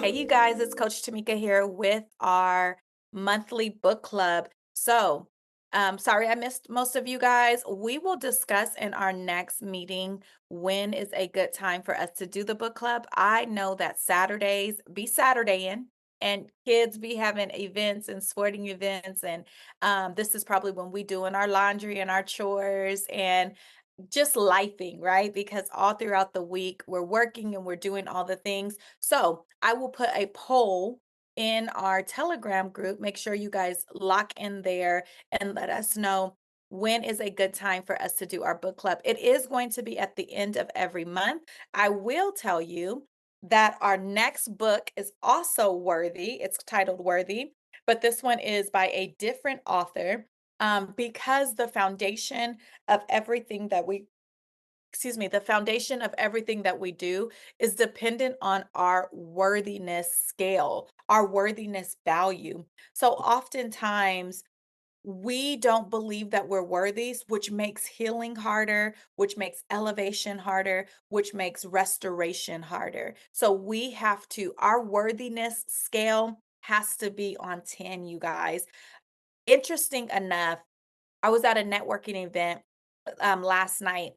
Hey, you guys, it's Coach Tamika here with our monthly book club. Sorry I missed most of you guys. We will discuss in our next meeting when is a good time for us to do the book club. I know that Saturdays be Saturdaying and kids be having events and sporting events. And this is probably when we doing our laundry and our chores and just lifing, right? Because all throughout the week we're working and we're doing all the things. So I will put a poll in our Telegram group. Make sure you guys lock in there and let us know when is a good time for us to do our book club. It is going to be at the end of every month. I will tell you that our next book is also worthy. It's titled Worthy, but this one is by a different author because the foundation of everything that we the foundation of everything that we do is dependent on our worthiness scale, our worthiness value. So oftentimes we don't believe that we're worthy, which makes healing harder, which makes elevation harder, which makes restoration harder. So we have to, our worthiness scale has to be on 10, you guys. Interesting enough, I was at a networking event last night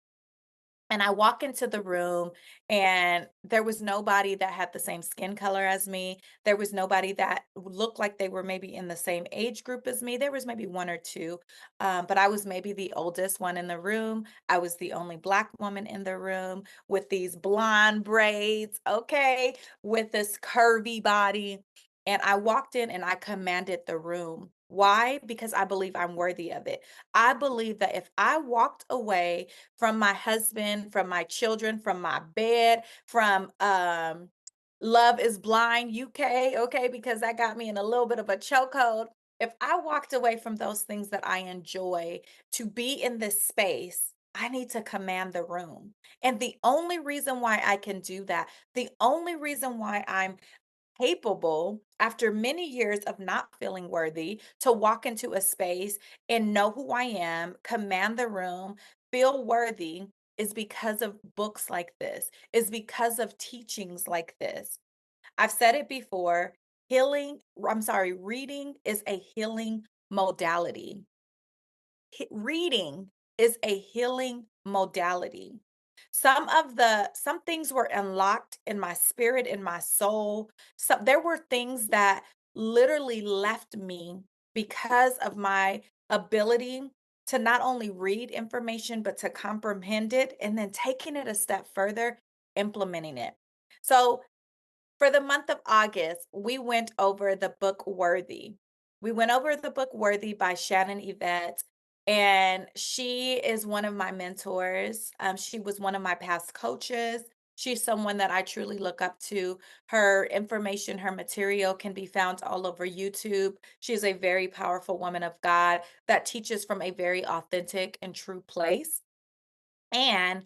and I walk into the room, and there was nobody that had the same skin color as me. There was nobody that looked like they were maybe in the same age group as me. There was maybe one or two, but I was maybe the oldest one in the room. I was the only Black woman in the room with these blonde braids, okay, with this curvy body. And I walked in and I commanded the room. Why? Because I believe I'm worthy of it. I believe that if I walked away from my husband, from my children, from my bed, from Love is Blind UK, okay, because that got me in a little bit of a chokehold. If I walked away from those things that I enjoy to be in this space, I need to command the room. And the only reason why I can do that, the only reason why I'm capable after many years of not feeling worthy to walk into a space and know who I am, command the room, feel worthy is because of books like this, is because of teachings like this. I've said it before, reading is a healing modality. Reading is a healing modality. Some things were unlocked in my spirit, in my soul. There were things that literally left me because of my ability to not only read information, but to comprehend it and then taking it a step further, implementing it. So for the month of August, we went over the book Worthy. We went over the book Worthy by Shannon Yvette, and she is one of my mentors. She was one of my past coaches. She's someone that I truly look up to. Her information, her material can be found all over YouTube. She's a very powerful woman of God that teaches from a very authentic and true place. And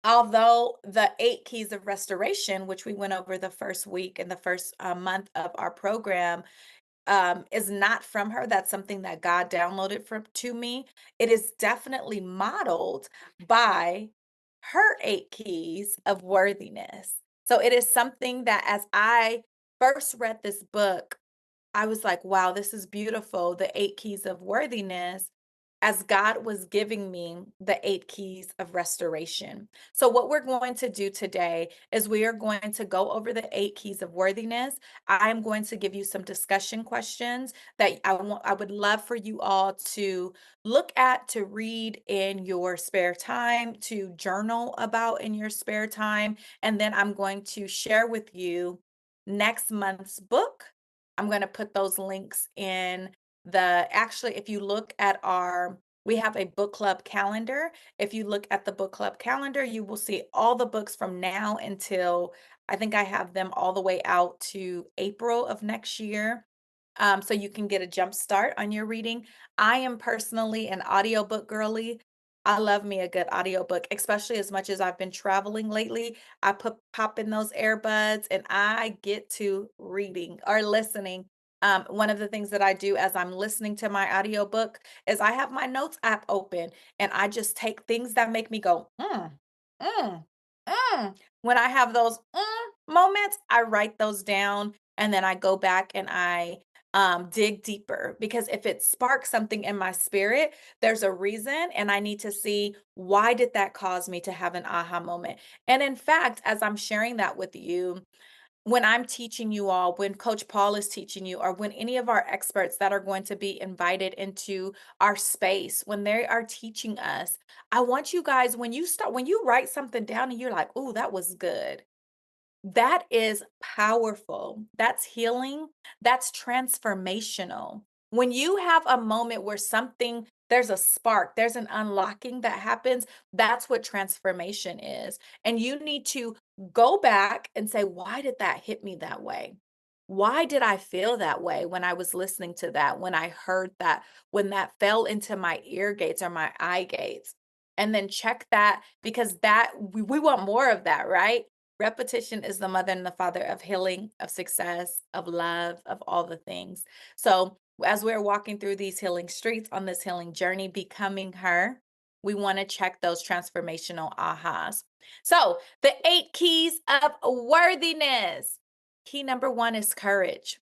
although the 8 keys of restoration, which we went over the first week and the first month of our program, is not from her. That's something that God downloaded from to me. It is definitely modeled by her 8 keys of worthiness. So it is something that as I first read this book, I was like, wow, this is beautiful. The 8 keys of worthiness, as God was giving me the 8 keys of restoration. So, what we're going to do today is we are going to go over the 8 keys of worthiness. I'm going to give you some discussion questions that I would love for you all to look at, to read in your spare time, to journal about in your spare time. And then I'm going to share with you next month's book. I'm going to put those links in actually, if you look at we have a book club calendar. If you look at the book club calendar, you will see all the books from now until I think I have them all the way out to April of next year. So you can get a jump start on your reading. I am personally an audiobook girly. I love me a good audiobook, especially as much as I've been traveling lately. I pop in those earbuds and I get to reading or listening. One of the things that I do as I'm listening to my audiobook is I have my notes app open and I just take things that make me go, mm, mm. When I have those moments, I write those down and then I go back and I dig deeper because if it sparks something in my spirit, there's a reason and I need to see why did that cause me to have an aha moment. And in fact, as I'm sharing that with you, when I'm teaching you all, when Coach Paul is teaching you, or when any of our experts that are going to be invited into our space, when they are teaching us, I want you guys, when you write something down and you're like, oh, that was good, that is powerful. That's healing. That's transformational. When you have a moment where there's a spark, there's an unlocking that happens, that's what transformation is. And you need to go back and say, why did that hit me that way? Why did I feel that way when I was listening to that, when I heard that, when that fell into my ear gates or my eye gates? And then check that because we want more of that, right? Repetition is the mother and the father of healing, of success, of love, of all the things. So, as we're walking through these healing streets on this healing journey, becoming her, we want to check those transformational ahas. So, the 8 keys of worthiness. Key number one is courage.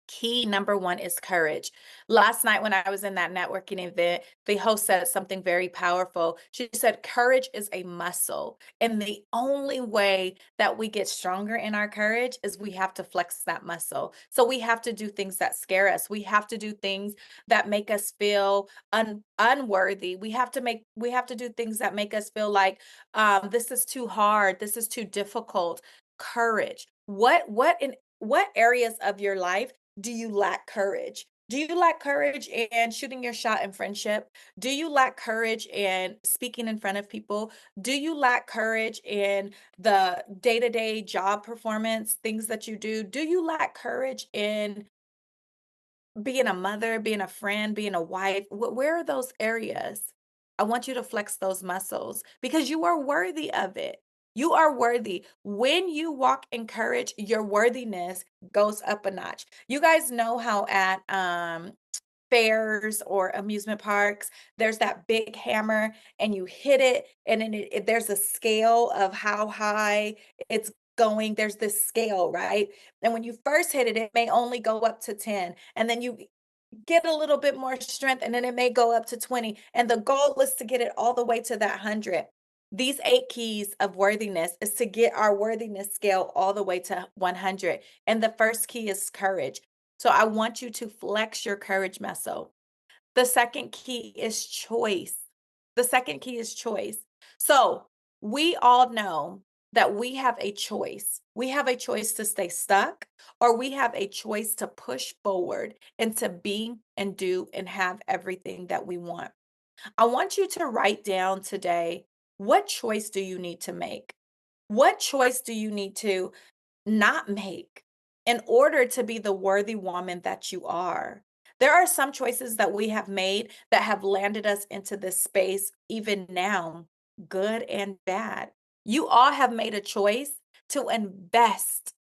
Key number one is courage. Last night, when I was in that networking event, the host said something very powerful. She said, courage is a muscle. And the only way that we get stronger in our courage is we have to flex that muscle. So we have to do things that scare us. We have to do things that make us feel unworthy. We have to do things that make us feel like this is too hard. This is too difficult. Courage. What areas of your life do you lack courage? Do you lack courage in shooting your shot in friendship? Do you lack courage in speaking in front of people? Do you lack courage in the day to day job performance, things that you do? Do you lack courage in being a mother, being a friend, being a wife? Where are those areas? I want you to flex those muscles because you are worthy of it. You are worthy. When you walk in courage, your worthiness goes up a notch. You guys know how at fairs or amusement parks, there's that big hammer and you hit it, and then there's a scale of how high it's going. There's this scale, right? And when you first hit it, it may only go up to 10, and then you get a little bit more strength, and then it may go up to 20. And the goal is to get it all the way to that 100. These 8 keys of worthiness is to get our worthiness scale all the way to 100. And the first key is courage. So I want you to flex your courage muscle. The second key is choice. The second key is choice. So we all know that we have a choice. We have a choice to stay stuck, or we have a choice to push forward and to be and do and have everything that we want. I want you to write down today, what choice do you need to make? What choice do you need to not make in order to be the worthy woman that you are? There are some choices that we have made that have landed us into this space, even now, good and bad. You all have made a choice to invest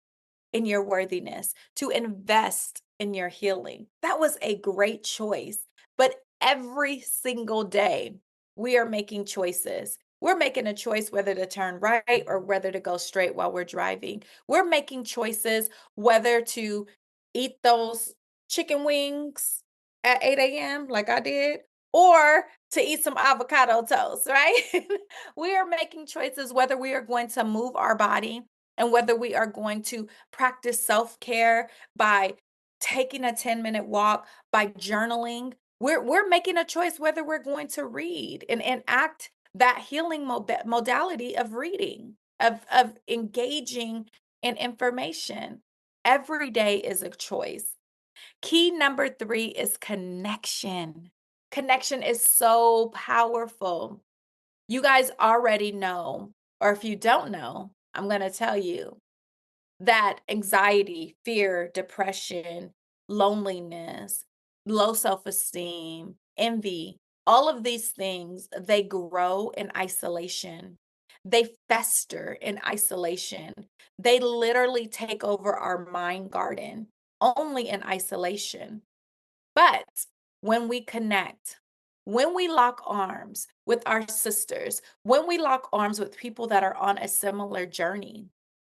in your worthiness, to invest in your healing. That was a great choice. But every single day, we are making choices. We're making a choice whether to turn right or whether to go straight while we're driving. We're making choices whether to eat those chicken wings at 8 a.m., like I did, or to eat some avocado toast, right? We are making choices whether we are going to move our body and whether we are going to practice self care by taking a 10-minute walk, by journaling. We're making a choice whether we're going to read and enact that healing modality of reading, of engaging in information. Every day is a choice. Key number three is connection. Connection is so powerful. You guys already know, or if you don't know, I'm going to tell you that anxiety, fear, depression, loneliness, low self esteem, envy, all of these things, they grow in isolation. They fester in isolation. They literally take over our mind garden only in isolation. But when we connect, when we lock arms with our sisters, when we lock arms with people that are on a similar journey,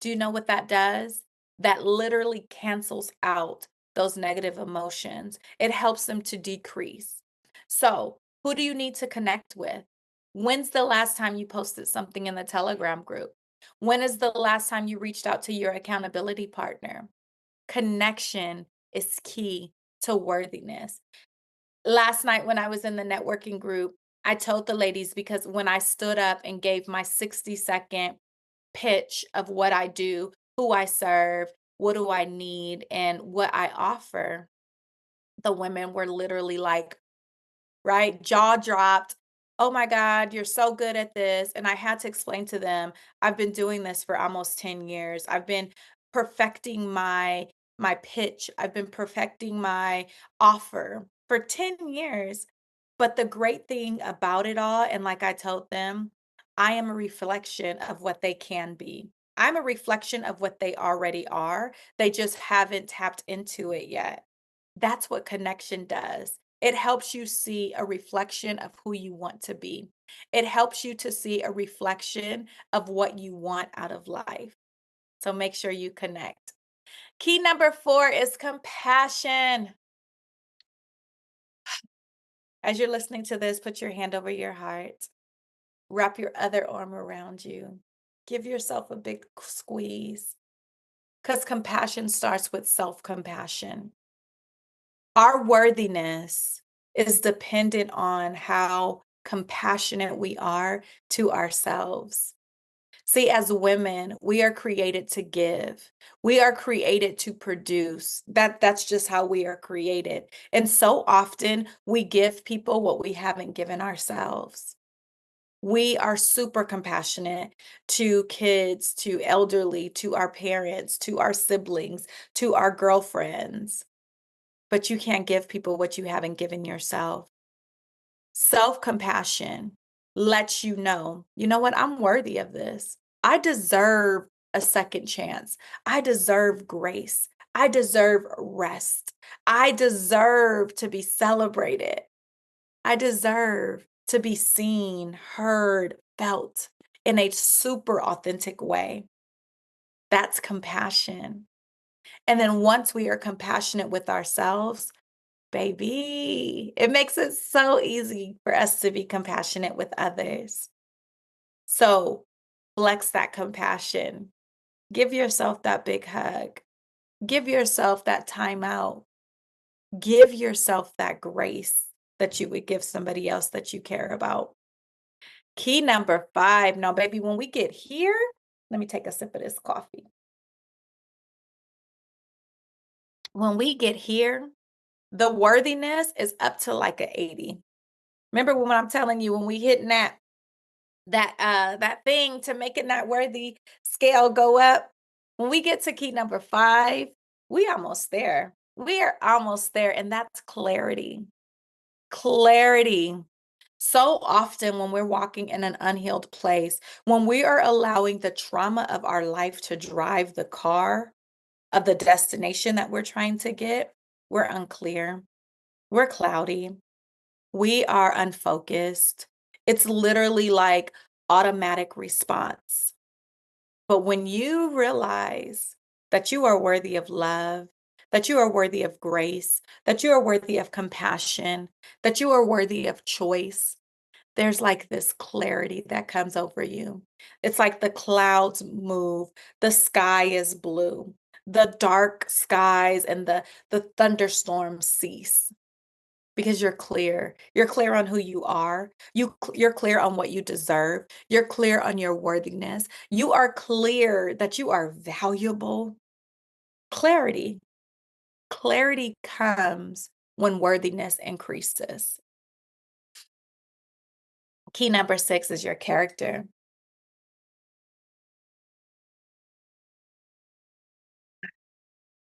Do you know what that does? That literally cancels out those negative emotions. It helps them to decrease. So, who do you need to connect with? When's the last time you posted something in the Telegram group? When is the last time you reached out to your accountability partner? Connection is key to worthiness. Last night when I was in the networking group, I told the ladies because when I stood up and gave my 60-second pitch of what I do, who I serve, what do I need, and what I offer, the women were literally like, right? Jaw dropped. Oh my God, you're so good at this. And I had to explain to them, I've been doing this for almost 10 years. I've been perfecting my pitch. I've been perfecting my offer for 10 years. But the great thing about it all, and like I told them, I am a reflection of what they can be. I'm a reflection of what they already are. They just haven't tapped into it yet. That's what connection does. It helps you see a reflection of who you want to be. It helps you to see a reflection of what you want out of life. So make sure you connect. Key number 4 is compassion. As you're listening to this, put your hand over your heart. Wrap your other arm around you. Give yourself a big squeeze because compassion starts with self compassion. Our worthiness is dependent on how compassionate we are to ourselves. See, as women, we are created to give. We are created to produce. That's just how we are created. And so often we give people what we haven't given ourselves. We are super compassionate to kids, to elderly, to our parents, to our siblings, to our girlfriends, but you can't give people what you haven't given yourself. Self compassion lets you know what? I'm worthy of this. I deserve a second chance. I deserve grace. I deserve rest. I deserve to be celebrated. I deserve to be seen, heard, felt in a super authentic way. That's compassion. And then once we are compassionate with ourselves, baby, it makes it so easy for us to be compassionate with others. So flex that compassion. Give yourself that big hug. Give yourself that time out. Give yourself that grace that you would give somebody else that you care about. Key number 5. Now, baby, when we get here, let me take a sip of this coffee. When we get here, the worthiness is up to like a 80. Remember when I'm telling you when we hitting that thing to making that worthy scale go up? When we get to key number 5, we almost there. We are almost there, and that's clarity. Clarity. So often when we're walking in an unhealed place, when we are allowing the trauma of our life to drive the car of the destination that we're trying to get, we're unclear, we're cloudy, we are unfocused. It's literally like automatic response. But when you realize that you are worthy of love, that you are worthy of grace, that you are worthy of compassion, that you are worthy of choice, there's like this clarity that comes over you. It's like the clouds move, the sky is blue, the dark skies and the thunderstorms cease because you're clear. You're clear on who you are. You're clear on what you deserve. You're clear on your worthiness. You are clear that you are valuable. Clarity. Clarity comes when worthiness increases. Key number 6 is your character.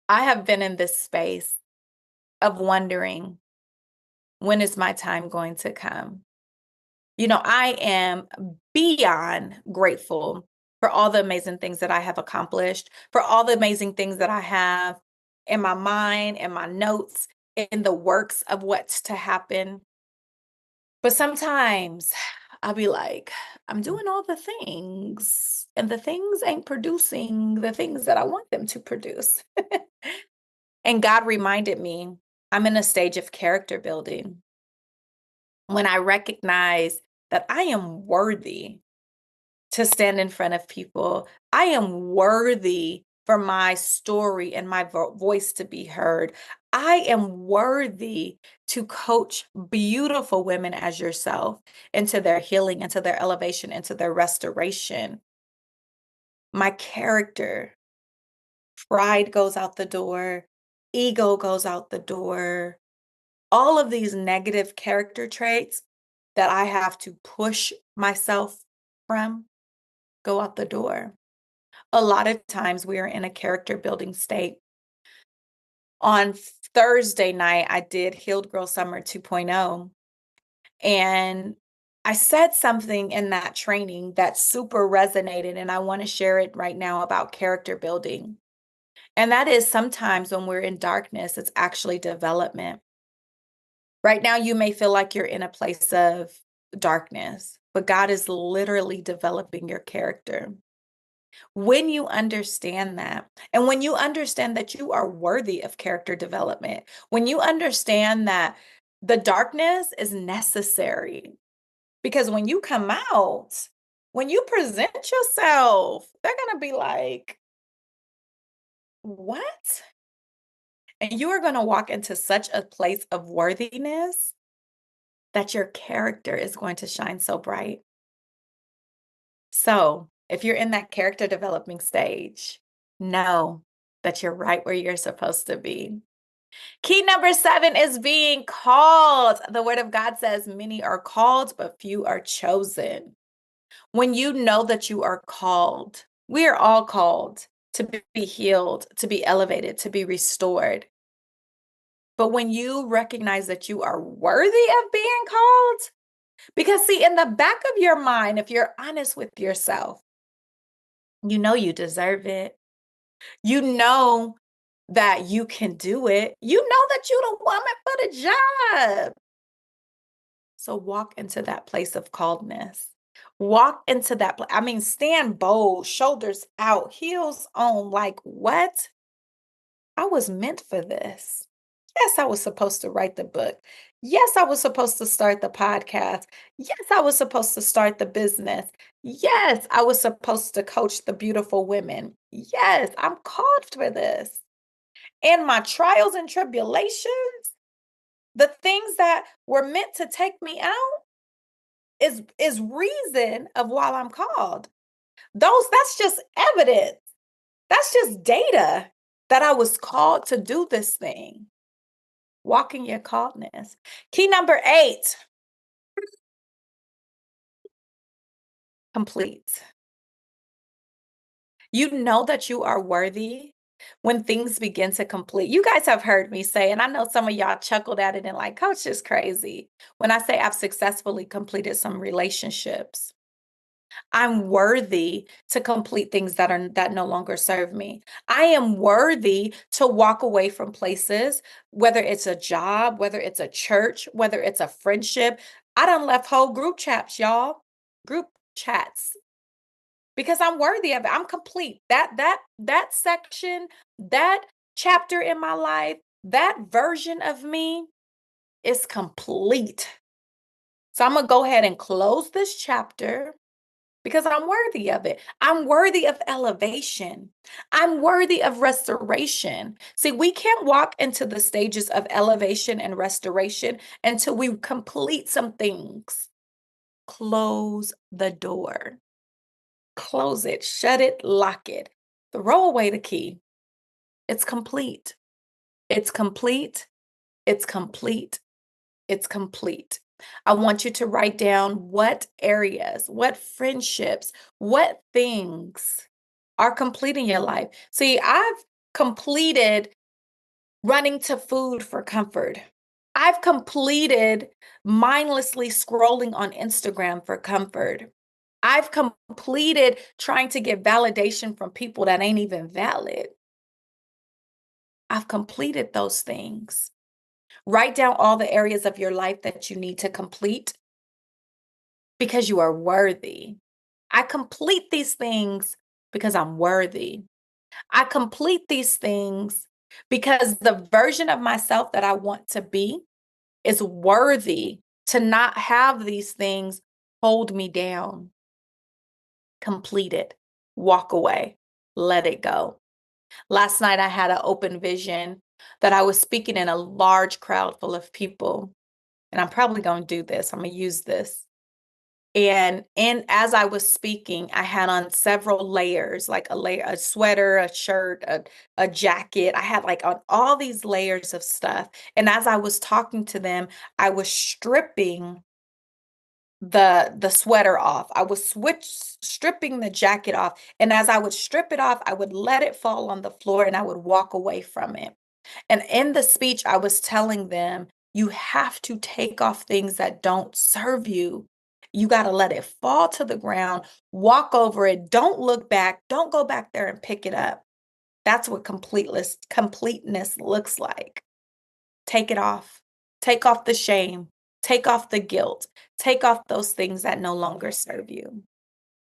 I have been in this space of wondering, when is my time going to come? You know, I am beyond grateful for all the amazing things that I have accomplished, for all the amazing things that I have in my mind, in my notes, in the works of what's to happen. But sometimes I'll be like, I'm doing all the things, and the things ain't producing the things that I want them to produce. And God reminded me, I'm in a stage of character building when I recognize that I am worthy to stand in front of people. I am worthy for my story and my voice to be heard. I am worthy to coach beautiful women as yourself into their healing, into their elevation, into their restoration. My character, pride goes out the door, ego goes out the door. All of these negative character traits that I have to push myself from go out the door. A lot of times we are in a character building state. On Thursday night, I did Healed Girl Summer 2.0, and I said something in that training that super resonated, and I want to share it right now about character building. And that is sometimes when we're in darkness, it's actually development. Right now, you may feel like you're in a place of darkness, but God is literally developing your character. When you understand that, and when you understand that you are worthy of character development, when you understand that the darkness is necessary, because when you come out, when you present yourself, they're going to be like, what? And you are going to walk into such a place of worthiness that your character is going to shine so bright. So, if you're in that character developing stage, know that you're right where you're supposed to be. Key number 7 is being called. The word of God says, many are called, but few are chosen. When you know that you are called, we are all called to be healed, to be elevated, to be restored. But when you recognize that you are worthy of being called, because see, in the back of your mind, if you're honest with yourself, you know you deserve it. You know that you can do it. You know that you're the woman for the job. So walk into that place of calledness. Walk into that place. I mean, stand bold, shoulders out, heels on. Like, what? I was meant for this. Yes, I was supposed to write the book. Yes, I was supposed to start the podcast. Yes, I was supposed to start the business. Yes, I was supposed to coach the beautiful women. Yes, I'm called for this. And my trials and tribulations, the things that were meant to take me out is reason of why I'm called. That's just evidence. That's just data that I was called to do this thing. Walking your calledness. Key number 8, complete. You know that you are worthy when things begin to complete. You guys have heard me say, and I know some of y'all chuckled at it and like, Coach is crazy. When I say I've successfully completed some relationships, I'm worthy to complete things that no longer serve me. I am worthy to walk away from places, whether it's a job, whether it's a church, whether it's a friendship. I done left whole group chats, y'all. Group chats. Because I'm worthy of it. I'm complete. That section, that chapter in my life, that version of me is complete. So I'm gonna go ahead and close this chapter because I'm worthy of it. I'm worthy of elevation. I'm worthy of restoration. See, we can't walk into the stages of elevation and restoration until we complete some things. Close the door. Close it, shut it, lock it. Throw away the key. It's complete. It's complete. It's complete. It's complete. I want you to write down what areas, what friendships, what things are complete in your life. See, I've completed running to food for comfort. I've completed mindlessly scrolling on Instagram for comfort. I've completed trying to get validation from people that ain't even valid. I've completed those things. Write down all the areas of your life that you need to complete. because you are worthy. I complete these things because I'm worthy. I complete these things because the version of myself that I want to be is worthy to not have these things hold me down. Complete it. Walk away. Let it go. Last night, I had an open vision that I was speaking in a large crowd full of people. And I'm probably going to do this. I'm going to use this. And as I was speaking, I had on several layers, like a sweater, a shirt, a jacket. I had like on all these layers of stuff. And as I was talking to them, I was stripping the sweater off. I was stripping the jacket off. And as I would strip it off, I would let it fall on the floor and I would walk away from it. And in the speech, I was telling them, you have to take off things that don't serve you. You got to let it fall to the ground, walk over it, don't look back, don't go back there and pick it up. That's what completeness looks like. Take it off. Take off the shame. Take off the guilt. Take off those things that no longer serve you.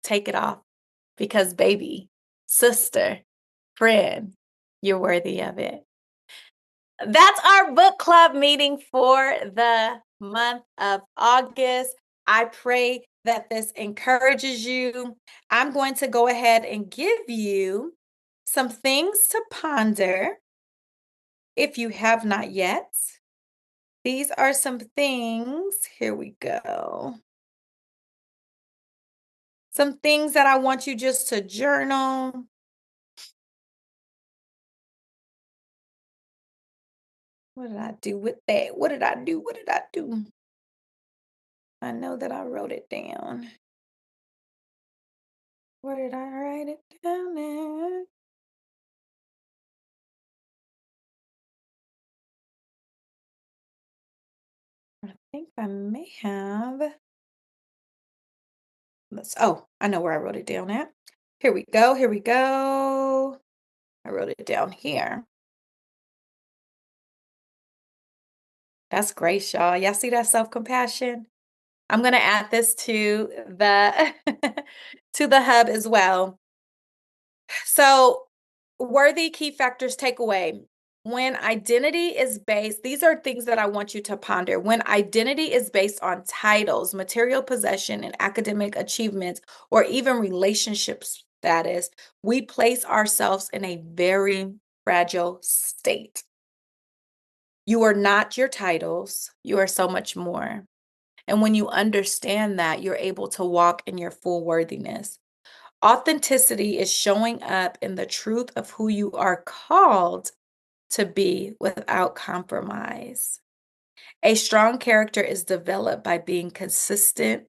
Take it off because, baby, sister, friend, you're worthy of it. That's our book club meeting for the month of August. I pray that this encourages you. I'm going to go ahead and give you some things to ponder if you have not yet. These are some things. Here we go. Some things that I want you just to journal. What did I do with that? What did I do? What did I do? I know that I wrote it down. Where did I write it down at? I think I may have. I know where I wrote it down at. Here we go. Here we go. I wrote it down here. That's great, y'all. Y'all see that self-compassion? I'm gonna add this to the to the hub as well. So, worthy key factors takeaway. When identity is based, these are things that I want you to ponder. When identity is based on titles, material possession, and academic achievements, or even relationship status, we place ourselves in a very fragile state. You are not your titles, you are so much more. And when you understand that, you're able to walk in your full worthiness. Authenticity is showing up in the truth of who you are called to be without compromise. A strong character is developed by being consistent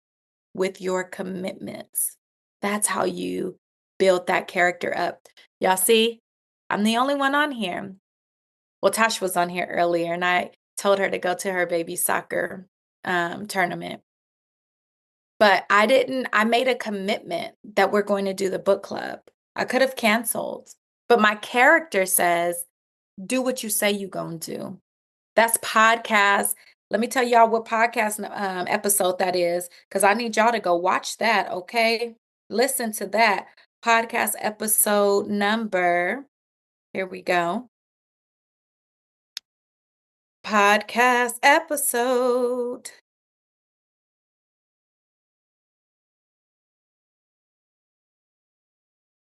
with your commitments. That's how you build that character up. Y'all see, I'm the only one on here. Well, Tash was on here earlier, and I told her to go to her baby soccer tournament. But I made a commitment that we're going to do the book club. I could have canceled, but my character says, do what you say you're going to do. That's podcast. Let me tell y'all what podcast episode that is, because I need y'all to go watch that, okay? Listen to that. Podcast episode number, here we go. Podcast episode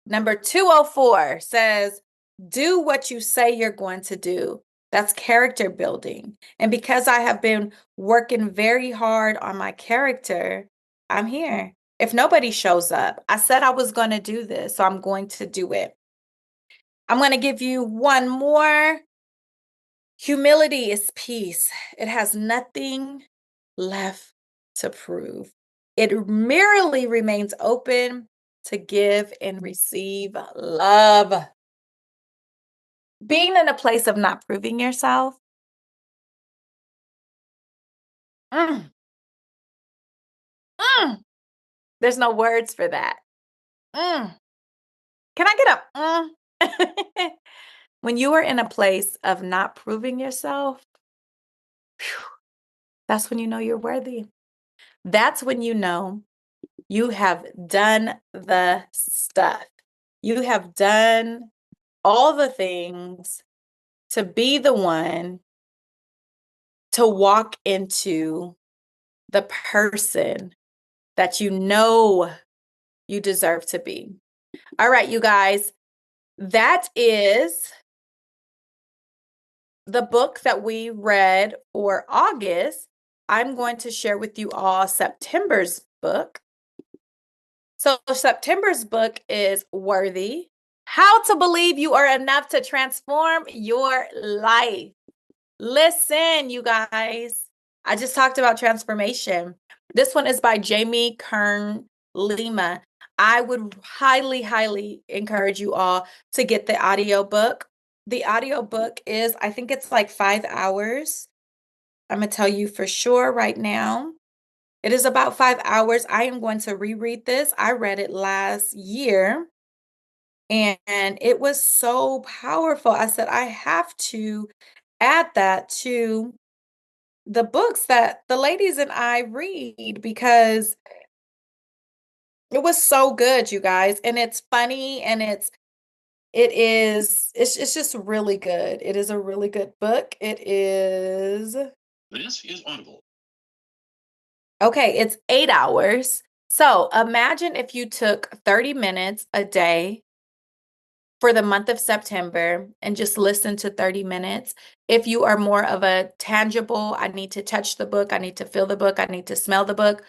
number 204 says, do what you say you're going to do. That's character building. And because I have been working very hard on my character, I'm here. If nobody shows up, I said I was going to do this, so I'm going to do it. I'm going to give you one more. Humility is peace. It has nothing left to prove. It merely remains open to give and receive love. Being in a place of not proving yourself, mm, mm, there's no words for that. Mm. Can I get a When you are in a place of not proving yourself, phew, that's when you know you're worthy. That's when you know you have done the stuff. You have done all the things to be the one to walk into the person that you know you deserve to be. All right, you guys, that is the book that we read for August. I'm going to share with you all September's book. So September's book is Worthy: How to Believe You Are Enough to Transform Your Life. Listen, you guys, I just talked about transformation. This one is by Jamie Kern Lima. I would highly, highly encourage you all to get the audiobook. The audiobook is, I think it's like 5 hours. I'm going to tell you for sure right now. It is about 5 hours. I am going to reread this. I read it last year and it was so powerful. I said, I have to add that to the books that the ladies and I read because it was so good, you guys. And it's funny and it's just really good. It is a really good book. It is This is Audible. Okay, it's 8 hours. So imagine if you took 30 minutes a day for the month of September and just listen to 30 minutes. If you are more of a tangible, I need to touch the book, I need to feel the book, I need to smell the book,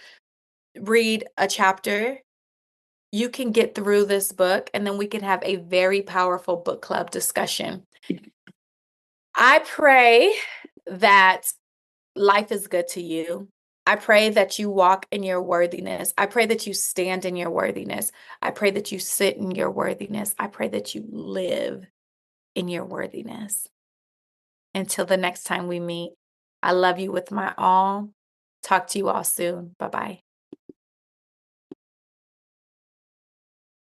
read a chapter, you can get through this book and then we can have a very powerful book club discussion. I pray that life is good to you. I pray that you walk in your worthiness. I pray that you stand in your worthiness. I pray that you sit in your worthiness. I pray that you live in your worthiness. Until the next time we meet, I love you with my all. Talk to you all soon. Bye-bye.